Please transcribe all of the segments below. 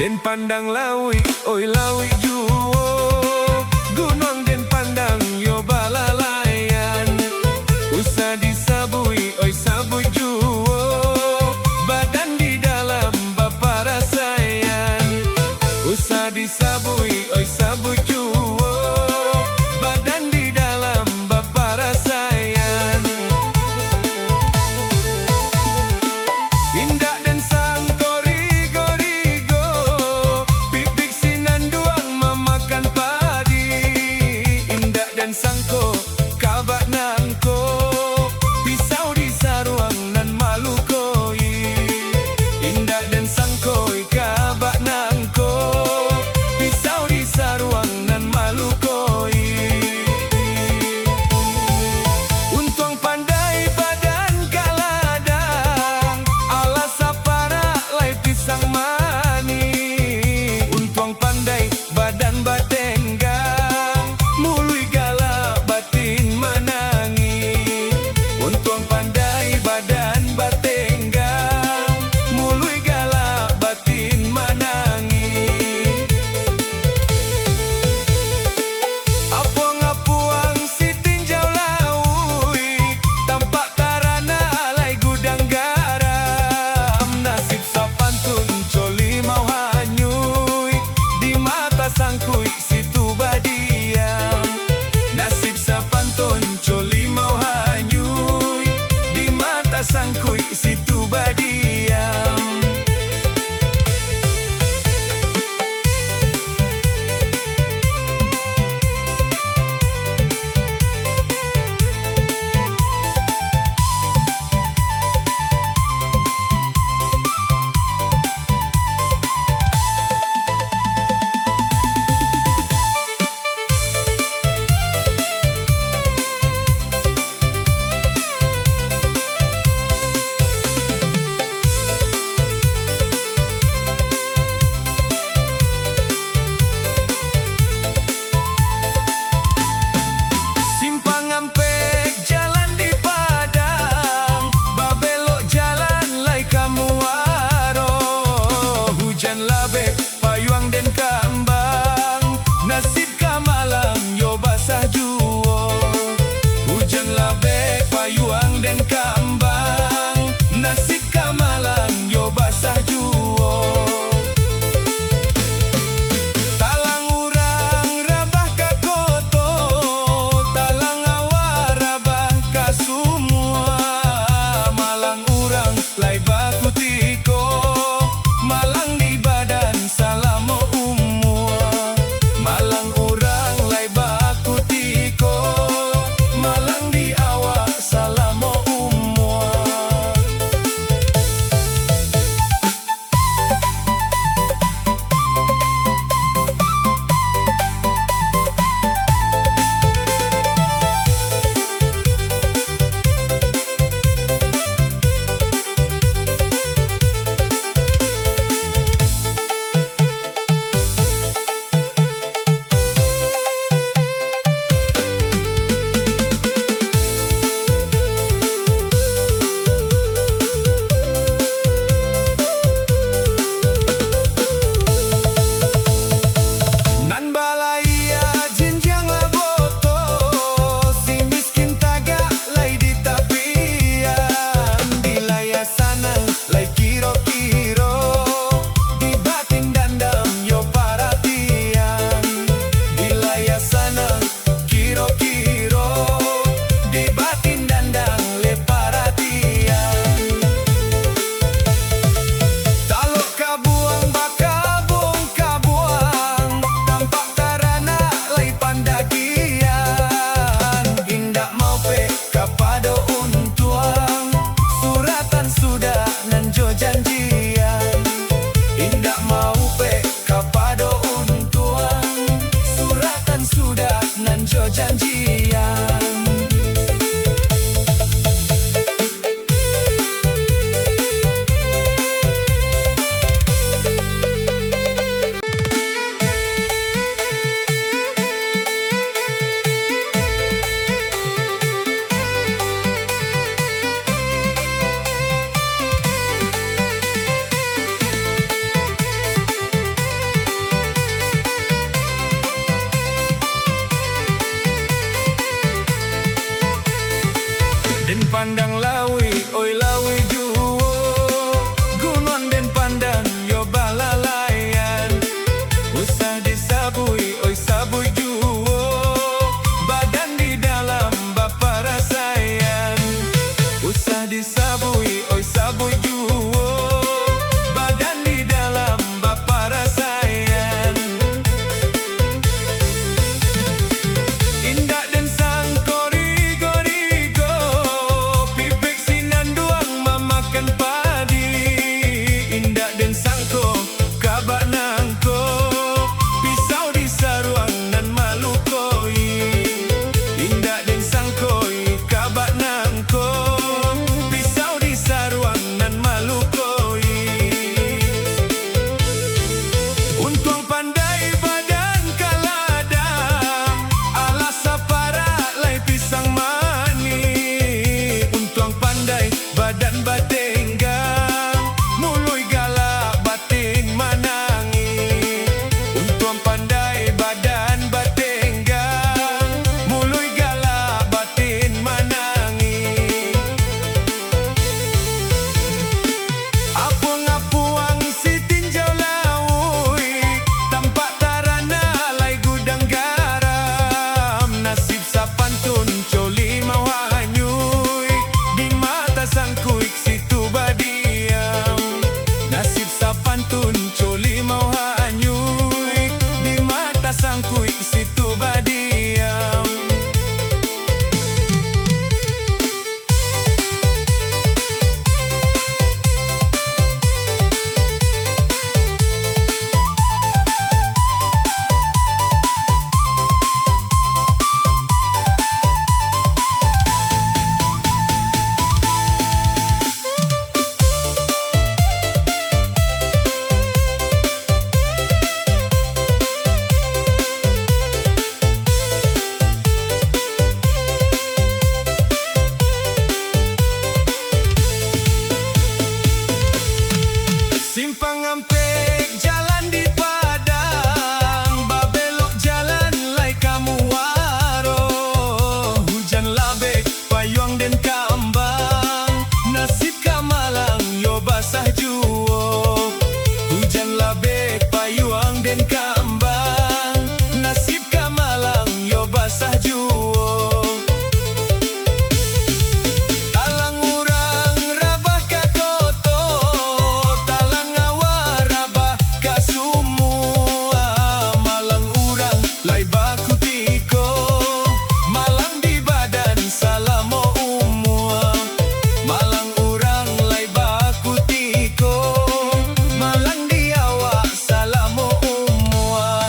Den pandang lawi, oi lawi juo. Gunung den pandang yo balalayan. Usah disabui, oi sabui juo. Badan di dalam bapa rasayan. Usah disabui, oi sabui juo. Badan di dalam bapa rasayan. Indah dan sang torigo-rigo, pipik sinanduang memakan padi. Den pandang lawi, oi lawi juo, gunung den pandang yo balalayan. Usah disabui, oi sabui juo, badan di dalam bapa rasayan. Usah disabui, oi sabui juo, badan di dalam bapa rasayan. Indah dan sang kori-gorigo, pipik sinan duang mamakan padi. Indah dan sangko, kabak nangko, pisau di saruang nan malukoi. Indah dan sangkoi, kabak nangko, pisau di saruang nan malukoi. Untung pandai badan kaladang, ala sapara lai pisang mani. Untung pandai badan batenggang, mului galak batin manangi. Untung pandai badan batenggang, mului galak batin manangi. Apuang-apuang si tinjau laui, tampak tarana lai gudang garam. Nasib sapantun coli mau hanyui, di mata sang kuik situ badiam. Nasib sapantun coli mau hanyui, di mata sang kuik situ badiam. Simpang Ampek jalan di Padang, babelok jalan lai kamu waro. Hujan labek payung den kambang, nasib kamalang yo basah juo. Hujan labek payung den kambang, nasib kamalang yo basah juo. Talang urang rabah ka koto, talang awar rabah ka sumua. Malang urang lai baku tiko, malang di badan salamo umua. Malang urang lai baku tiko, malang di awak salamo umua.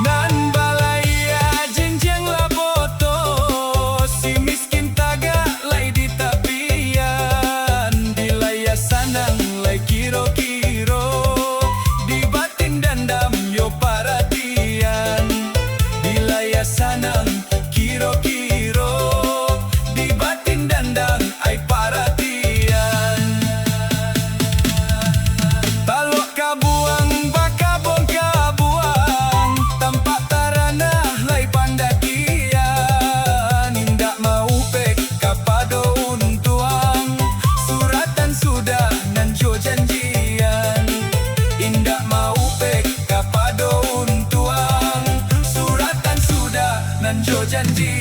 Nan balaya jenjang laboto, si miskin taga lai di tapian. Di laya sanang lai kiro-kiro, di batin dandam yo paratian. Di laya sanang kiro-kiro, di batin dandam ai paratian. Talok kabuang bakabong kabuang, tampak tarana lai pandakian. Indak mau pek kapado untuang, suratan sudah nan jo janjian. Indak mau pek kapado untuang, suratan sudah nan jo janjian.